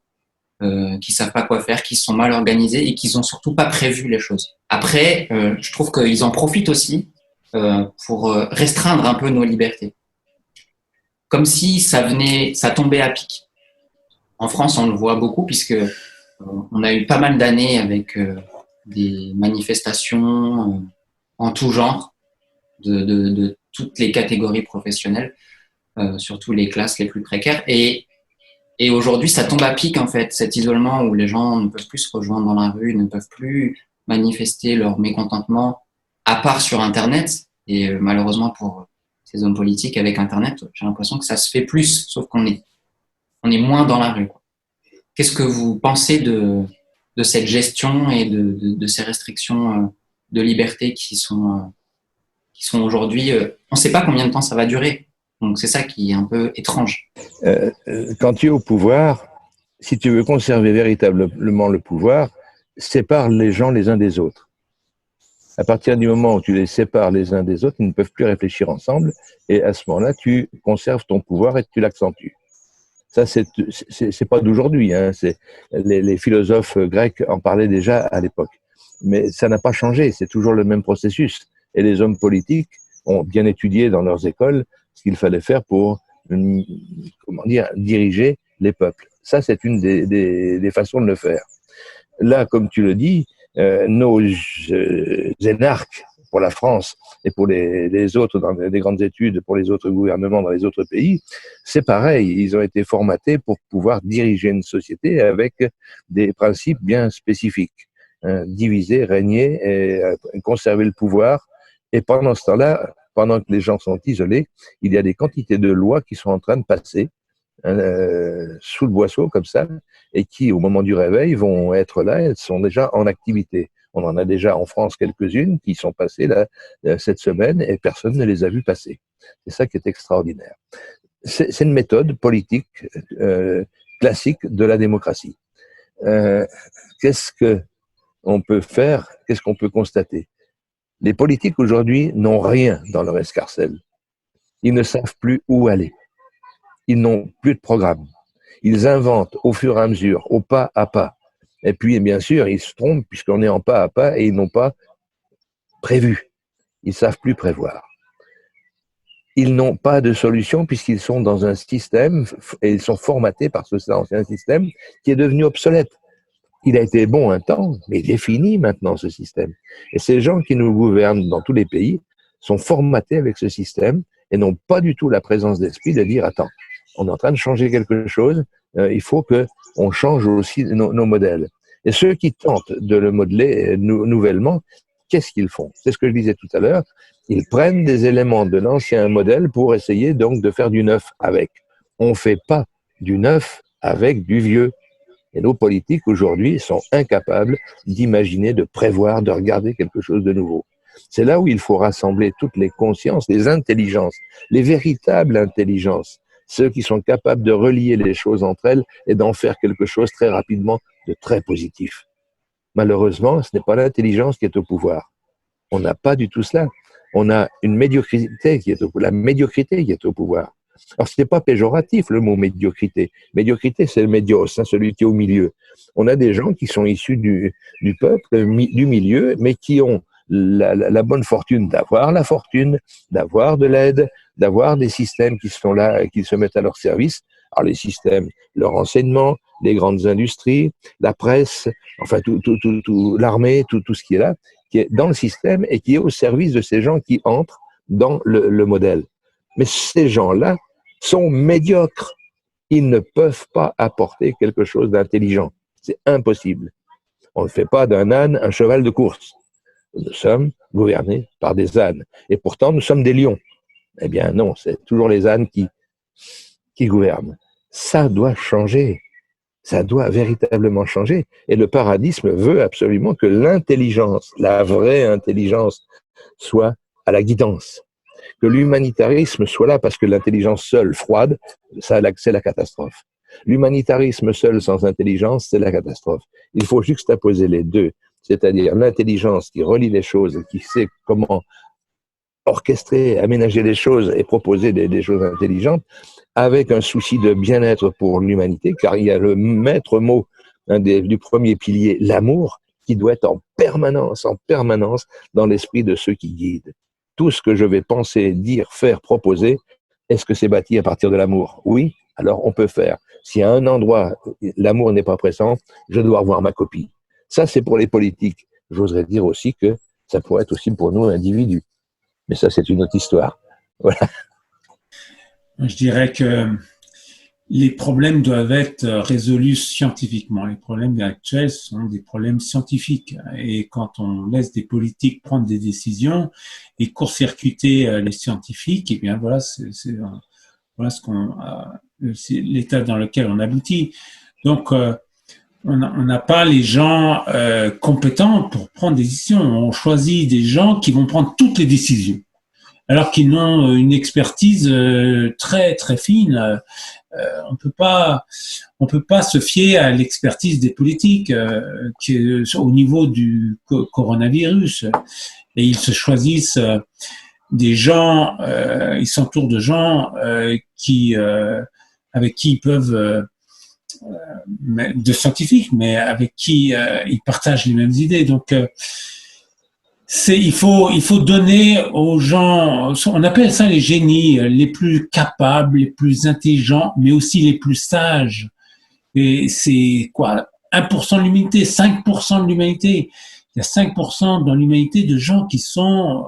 qu'ils savent pas quoi faire, qu'ils sont mal organisés et qu'ils ont surtout pas prévu les choses. Après, je trouve qu'ils en profitent aussi pour restreindre un peu nos libertés. Comme si ça tombait à pic. En France, on le voit beaucoup puisque on a eu pas mal d'années avec des manifestations en tout genre de toutes les catégories professionnelles, surtout les classes les plus précaires. Et aujourd'hui, ça tombe à pic en fait, cet isolement où les gens ne peuvent plus se rejoindre dans la rue, ne peuvent plus manifester leur mécontentement, à part sur Internet. Et malheureusement pour ces hommes politiques, avec Internet, j'ai l'impression que ça se fait plus, sauf qu'on est moins dans la rue, quoi. Qu'est-ce que vous pensez de cette gestion et de ces restrictions de liberté qui sont aujourd'hui, on ne sait pas combien de temps ça va durer. Donc c'est ça qui est un peu étrange. Quand tu es au pouvoir, si tu veux conserver véritablement le pouvoir, sépare les gens les uns des autres. À partir du moment où tu les sépares les uns des autres, ils ne peuvent plus réfléchir ensemble, et à ce moment-là, tu conserves ton pouvoir et tu l'accentues. Ça, c'est pas d'aujourd'hui, hein. Les philosophes grecs en parlaient déjà à l'époque. Mais ça n'a pas changé, c'est toujours le même processus. Et les hommes politiques ont bien étudié dans leurs écoles ce qu'il fallait faire pour, diriger les peuples. Ça, c'est une des façons de le faire. Là, comme tu le dis, nos énarques pour la France et pour les autres dans des grandes études, pour les autres gouvernements dans les autres pays, c'est pareil. Ils ont été formatés pour pouvoir diriger une société avec des principes bien spécifiques. Diviser, régner et conserver le pouvoir. Et pendant ce temps-là, pendant que les gens sont isolés, il y a des quantités de lois qui sont en train de passer sous le boisseau comme ça, et qui, au moment du réveil, vont être là, elles sont déjà en activité. On en a déjà en France quelques-unes qui sont passées là cette semaine et personne ne les a vues passer. C'est ça qui est extraordinaire. C'est une méthode politique classique de la démocratie. Qu'est-ce qu'on peut faire? Qu'est-ce qu'on peut constater? Les politiques aujourd'hui n'ont rien dans leur escarcelle. Ils ne savent plus où aller. Ils n'ont plus de programme. Ils inventent au fur et à mesure, au pas à pas. Et puis, bien sûr, ils se trompent puisqu'on est en pas à pas et ils n'ont pas prévu. Ils ne savent plus prévoir. Ils n'ont pas de solution puisqu'ils sont dans un système et ils sont formatés par cet ancien système qui est devenu obsolète. Il a été bon un temps, mais il est fini maintenant ce système. Et ces gens qui nous gouvernent dans tous les pays sont formatés avec ce système et n'ont pas du tout la présence d'esprit de dire attends, on est en train de changer quelque chose, il faut que on change aussi nos modèles. Et ceux qui tentent de le modeler nouvellement, qu'est-ce qu'ils font? C'est ce que je disais tout à l'heure. Ils prennent des éléments de l'ancien modèle pour essayer donc de faire du neuf avec. On ne fait pas du neuf avec du vieux. Et nos politiques aujourd'hui sont incapables d'imaginer, de prévoir, de regarder quelque chose de nouveau. C'est là où il faut rassembler toutes les consciences, les intelligences, les véritables intelligences, ceux qui sont capables de relier les choses entre elles et d'en faire quelque chose très rapidement de très positif. Malheureusement, ce n'est pas l'intelligence qui est au pouvoir. On n'a pas du tout cela. On a une médiocrité qui est la médiocrité qui est au pouvoir. Alors, ce n'est pas péjoratif le mot médiocrité. Médiocrité, c'est le médios, hein, celui qui est au milieu. On a des gens qui sont issus du peuple, du milieu, mais qui ont la bonne fortune, d'avoir de l'aide, d'avoir des systèmes qui sont là, qui se mettent à leur service. Alors, les systèmes, le renseignement, les grandes industries, la presse, enfin, l'armée, tout ce qui est là, qui est dans le système et qui est au service de ces gens qui entrent dans le modèle. Mais ces gens-là sont médiocres. Ils ne peuvent pas apporter quelque chose d'intelligent. C'est impossible. On ne fait pas d'un âne un cheval de course. Nous sommes gouvernés par des ânes. Et pourtant, nous sommes des lions. Eh bien non, c'est toujours les ânes qui gouvernent. Ça doit changer. Ça doit véritablement changer. Et le paradisme veut absolument que l'intelligence, la vraie intelligence, soit à la guidance. Que l'humanitarisme soit là, parce que l'intelligence seule, froide, ça, c'est la catastrophe. L'humanitarisme seul, sans intelligence, c'est la catastrophe. Il faut juxtaposer les deux, c'est-à-dire l'intelligence qui relie les choses, qui sait comment orchestrer, aménager les choses et proposer des choses intelligentes, avec un souci de bien-être pour l'humanité, car il y a le maître mot du premier pilier, l'amour, qui doit être en permanence dans l'esprit de ceux qui guident. Tout ce que je vais penser, dire, faire, proposer, est-ce que c'est bâti à partir de l'amour? Oui, alors on peut faire. Si à un endroit, l'amour n'est pas présent, je dois revoir ma copie. Ça, c'est pour les politiques. J'oserais dire aussi que ça pourrait être aussi pour nous, individus. Mais ça, c'est une autre histoire. Voilà. Je dirais que les problèmes doivent être résolus scientifiquement. Les problèmes actuels sont des problèmes scientifiques. Et quand on laisse des politiques prendre des décisions et court-circuiter les scientifiques, eh bien voilà, voilà c'est l'état dans lequel on aboutit. Donc, on n'a pas les gens compétents pour prendre des décisions. On choisit des gens qui vont prendre toutes les décisions, alors qu'ils ont une expertise très très fine. On peut pas se fier à l'expertise des politiques qui est au niveau du coronavirus. Et ils se choisissent des gens, ils s'entourent de gens avec qui ils peuvent de scientifiques, mais avec qui ils partagent les mêmes idées. Donc il faut donner aux gens, on appelle ça les génies, les plus capables, les plus intelligents, mais aussi les plus sages. Et c'est quoi? 1% de l'humanité, 5% de l'humanité. Il y a 5% dans l'humanité de gens qui sont,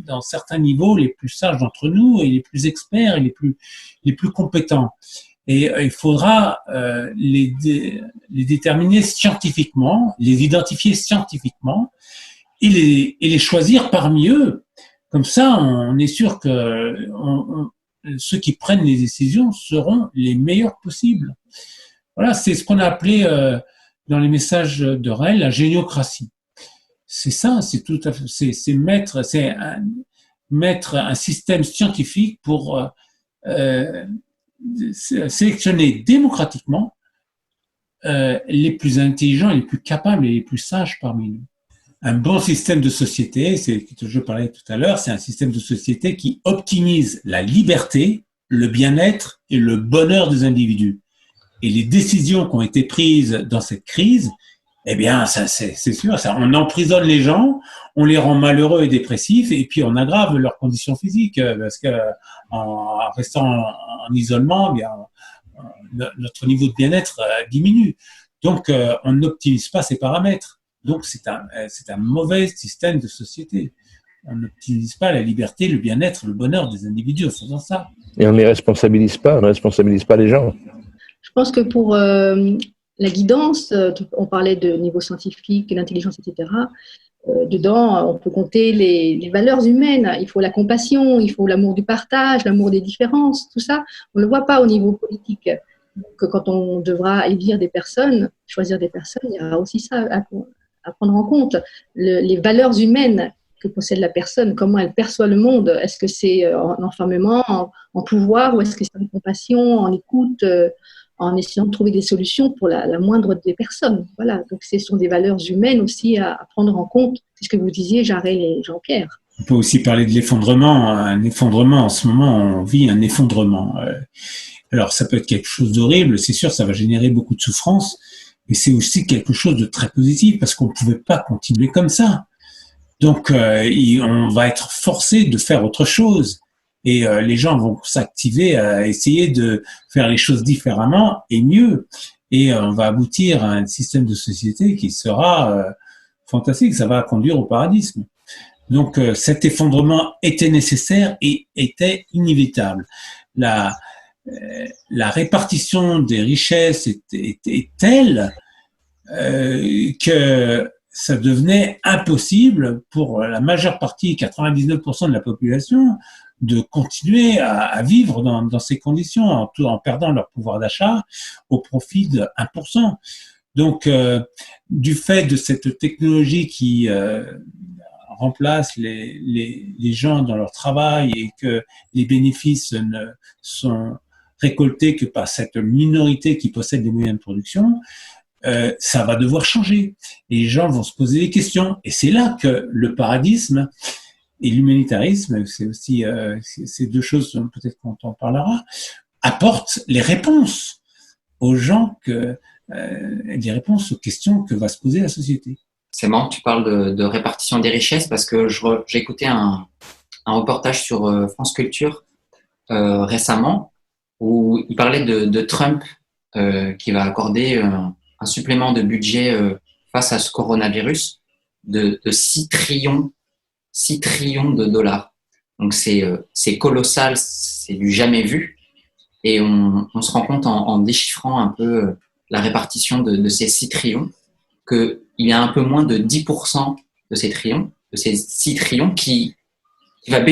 dans certains niveaux, les plus sages d'entre nous et les plus experts et les plus compétents. Et il faudra les déterminer scientifiquement, les identifier scientifiquement, et les choisir parmi eux. Comme ça, on est sûr que ceux qui prennent les décisions seront les meilleurs possibles. Voilà, c'est ce qu'on a appelé dans les messages de Raël la géniocratie. C'est ça, c'est tout à fait, c'est mettre un système scientifique pour sélectionner démocratiquement les plus intelligents, les plus capables et les plus sages parmi nous. Un bon système de société, c'est ce que je parlais tout à l'heure, c'est un système de société qui optimise la liberté, le bien-être et le bonheur des individus. Et les décisions qui ont été prises dans cette crise, eh bien, ça, c'est sûr, ça, on emprisonne les gens, on les rend malheureux et dépressifs, et puis on aggrave leurs conditions physiques, parce que en restant en isolement, eh bien, notre niveau de bien-être diminue. Donc, on n'optimise pas ces paramètres. Donc, c'est un mauvais système de société. On n'optimise pas la liberté, le bien-être, le bonheur des individus en faisant ça. Et on ne responsabilise pas les gens. Je pense que pour la guidance, on parlait de niveau scientifique, l'intelligence, etc. Dedans, on peut compter les valeurs humaines. Il faut la compassion, il faut l'amour du partage, l'amour des différences, tout ça. On ne le voit pas au niveau politique. Donc, quand on devra élire des personnes, choisir des personnes, il y aura aussi ça à prendre en compte. Les valeurs humaines que possède la personne, comment elle perçoit le monde. Est-ce que c'est en enfermement, en pouvoir, ou est-ce que c'est en compassion, en écoute, en essayant de trouver des solutions pour la moindre des personnes. Voilà, donc ce sont des valeurs humaines aussi à prendre en compte. C'est ce que vous disiez, Jarel et Jean-Pierre. On peut aussi parler de l'effondrement. Un effondrement, en ce moment, on vit un effondrement. Alors, ça peut être quelque chose d'horrible, c'est sûr, ça va générer beaucoup de souffrance, mais c'est aussi quelque chose de très positif, parce qu'on ne pouvait pas continuer comme ça. Donc, on va être forcé de faire autre chose. Et les gens vont s'activer à essayer de faire les choses différemment et mieux. Et on va aboutir à un système de société qui sera fantastique. Ça va conduire au paradisme. Donc cet effondrement était nécessaire et était inévitable. La répartition des richesses est telle que ça devenait impossible pour la majeure partie, 99% de la population, de continuer à vivre dans ces conditions, en perdant leur pouvoir d'achat au profit de 1%. Donc, du fait de cette technologie qui remplace les gens dans leur travail et que les bénéfices ne sont récoltés que par cette minorité qui possède des moyens de production, ça va devoir changer. Et les gens vont se poser des questions. Et c'est là que le paradisme et l'humanitarisme, c'est aussi ces deux choses, peut-être qu'on en parlera, apportent les réponses aux gens, les réponses aux questions que va se poser la société. C'est marrant que tu parles de répartition des richesses, parce que j'ai écouté un reportage sur France Culture récemment, où il parlait de Trump qui va accorder un supplément de budget face à ce coronavirus de 6 trillions de dollars. Donc c'est colossal, c'est du jamais vu. Et on se rend compte en déchiffrant un peu la répartition de ces 6 trillions qu'il y a un peu moins de 10% de ces 6 trillions qui va être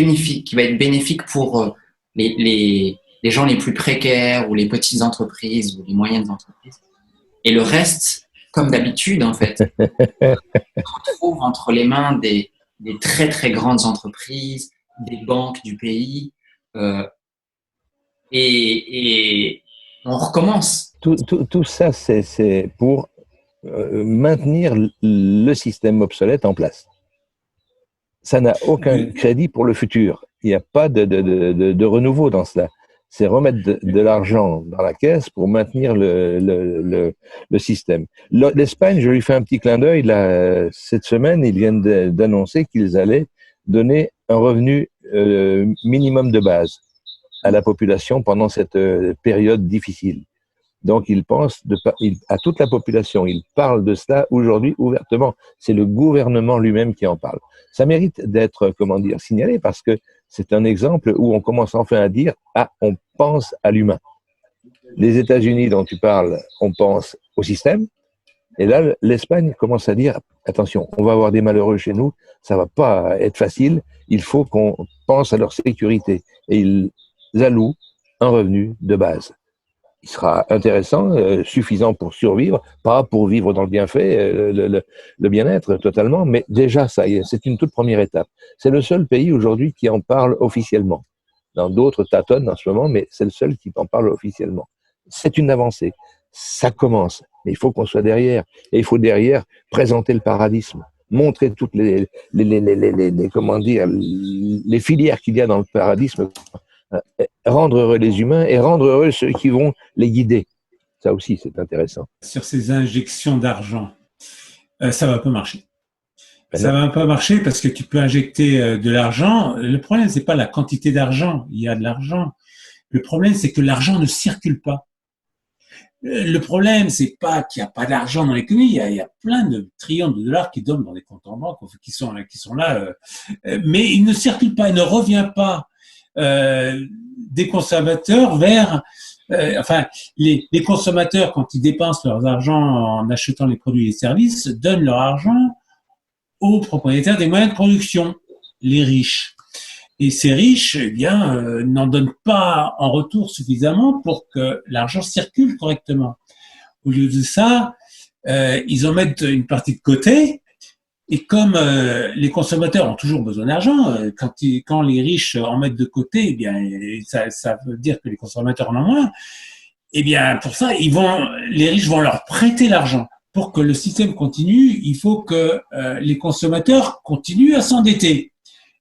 bénéfique pour les gens les plus précaires ou les petites entreprises ou les moyennes entreprises. Et le reste, comme d'habitude, en fait, se retrouve entre les mains des très, très grandes entreprises, des banques du pays, et on recommence. Tout ça, c'est pour maintenir le système obsolète en place. Ça n'a aucun crédit pour le futur. Il n'y a pas de renouveau dans cela. C'est remettre de l'argent dans la caisse pour maintenir le système. L'Espagne, je lui fais un petit clin d'œil, là, cette semaine, ils viennent d'annoncer qu'ils allaient donner un revenu minimum de base à la population pendant cette période difficile. Donc, ils pensent à toute la population. Ils parlent de cela aujourd'hui ouvertement. C'est le gouvernement lui-même qui en parle. Ça mérite d'être, signalé, parce que c'est un exemple où on commence enfin à dire « Ah, on pense à l'humain ». Les États-Unis dont tu parles, on pense au système. Et là, l'Espagne commence à dire « Attention, on va avoir des malheureux chez nous, ça va pas être facile, il faut qu'on pense à leur sécurité. » Et ils allouent un revenu de base. Il sera intéressant, suffisant pour survivre, pas pour vivre dans le bienfait, le bien-être totalement, mais déjà ça y est, c'est une toute première étape. C'est le seul pays aujourd'hui qui en parle officiellement. Dans d'autres tâtonnent en ce moment, mais c'est le seul qui en parle officiellement. C'est une avancée. Ça commence, mais il faut qu'on soit derrière. Et il faut derrière présenter le paradisme. montrer toutes comment dire, les filières qu'il y a dans le paradisme, rendre heureux les humains et rendre heureux ceux qui vont les guider. Ça aussi, c'est intéressant. Sur ces injections d'argent, ça va pas marcher. Ben Ça va pas marcher parce que tu peux injecter de l'argent. Le problème, c'est pas la quantité d'argent. Il y a de l'argent. Le problème, c'est que l'argent ne circule pas. Le problème, c'est pas qu'il n'y a pas d'argent dans l'économie. Il y a plein de trillions de dollars qui dorment dans des comptes en banque, qui sont là, mais il ne circule pas, il ne revient pas des consommateurs vers, les consommateurs, quand ils dépensent leur argent en achetant les produits et les services, donnent leur argent aux propriétaires des moyens de production, les riches. Et ces riches, eh bien, n'en donnent pas en retour suffisamment pour que l'argent circule correctement. Au lieu de ça, ils en mettent une partie de côté. Et comme les consommateurs ont toujours besoin d'argent, quand les riches en mettent de côté, eh bien, ça veut dire que les consommateurs en ont moins. Eh bien, pour ça, les riches vont leur prêter l'argent. Pour que le système continue, il faut que les consommateurs continuent à s'endetter.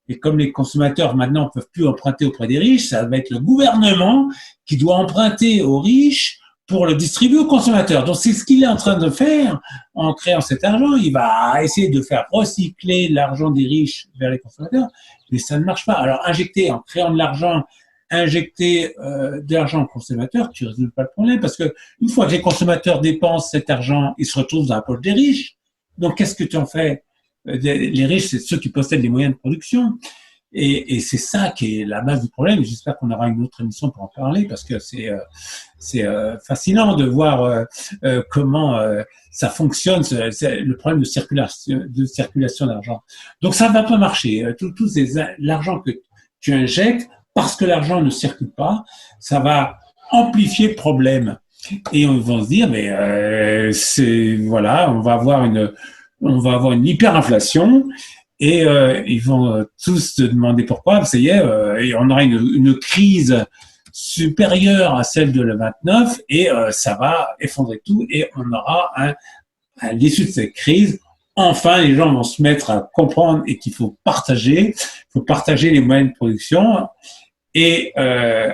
Et comme les consommateurs maintenant ne peuvent plus emprunter auprès des riches, ça va être le gouvernement qui doit emprunter aux riches pour le distribuer aux consommateurs. Donc c'est ce qu'il est en train de faire en créant cet argent. Il va essayer de faire recycler l'argent des riches vers les consommateurs, mais ça ne marche pas. Alors en créant de l'argent, injecter de l'argent aux consommateurs, tu ne résous pas le problème parce que une fois que les consommateurs dépensent cet argent, ils se retrouvent dans la poche des riches. Donc qu'est-ce que tu en fais? Les riches, c'est ceux qui possèdent les moyens de production. Et c'est ça qui est la base du problème. J'espère qu'on aura une autre émission pour en parler parce que c'est fascinant de voir comment ça fonctionne, le problème de circulation d'argent. Donc ça ne va pas marcher. L'argent que tu injectes, parce que l'argent ne circule pas, ça va amplifier le problème. Et on va se dire, mais on va avoir une hyperinflation et ils vont tous se demander pourquoi. Ça y est, et on aura une crise supérieure à celle de le 29 et ça va effondrer tout et on aura à l'issue de cette crise, enfin les gens vont se mettre à comprendre et qu'il faut partager les moyens de production et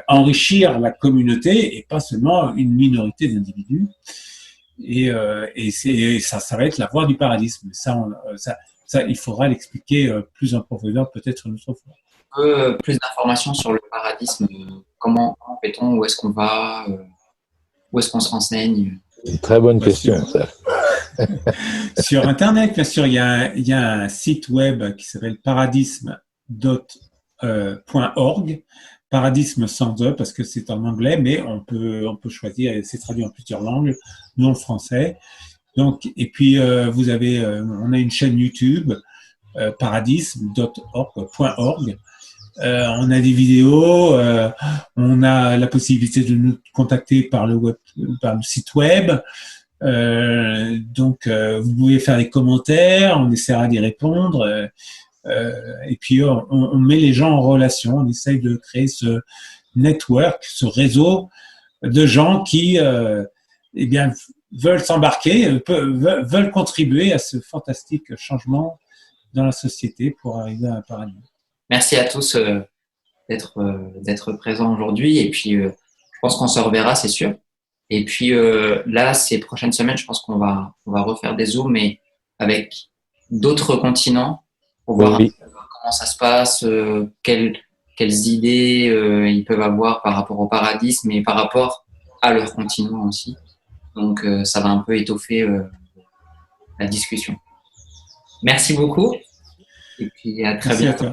enrichir la communauté et pas seulement une minorité d'individus. Et ça va être la voie du paradisme. Ça, il faudra l'expliquer plus en profondeur peut-être une autre fois. Plus d'informations sur le paradisme, comment fait-on, où est-ce qu'on va, où est-ce qu'on se renseigne? Une très bonne question, ça. Sur Internet, bien sûr, il y a un site web qui s'appelle paradisme.org. Paradisme sans E parce que c'est en anglais, mais on peut choisir, c'est traduit en plusieurs langues, dont le français. Donc, et puis on a une chaîne YouTube, paradisme.org. On a des vidéos, on a la possibilité de nous contacter par le site web. Donc, vous pouvez faire des commentaires, on essaiera d'y répondre. Et puis on met les gens en relation, on essaye de créer ce network, ce réseau de gens qui veulent s'embarquer, veulent contribuer à ce fantastique changement dans la société pour arriver à un paradis. Merci à tous d'être présents aujourd'hui et puis je pense qu'on se reverra, c'est sûr. Et puis là, ces prochaines semaines, je pense qu'on va refaire des zooms mais avec d'autres continents pour voir comment ça se passe, quelles idées ils peuvent avoir par rapport au paradisme et par rapport à leur continent aussi. Donc, ça va un peu étoffer la discussion. Merci beaucoup et puis à très bientôt.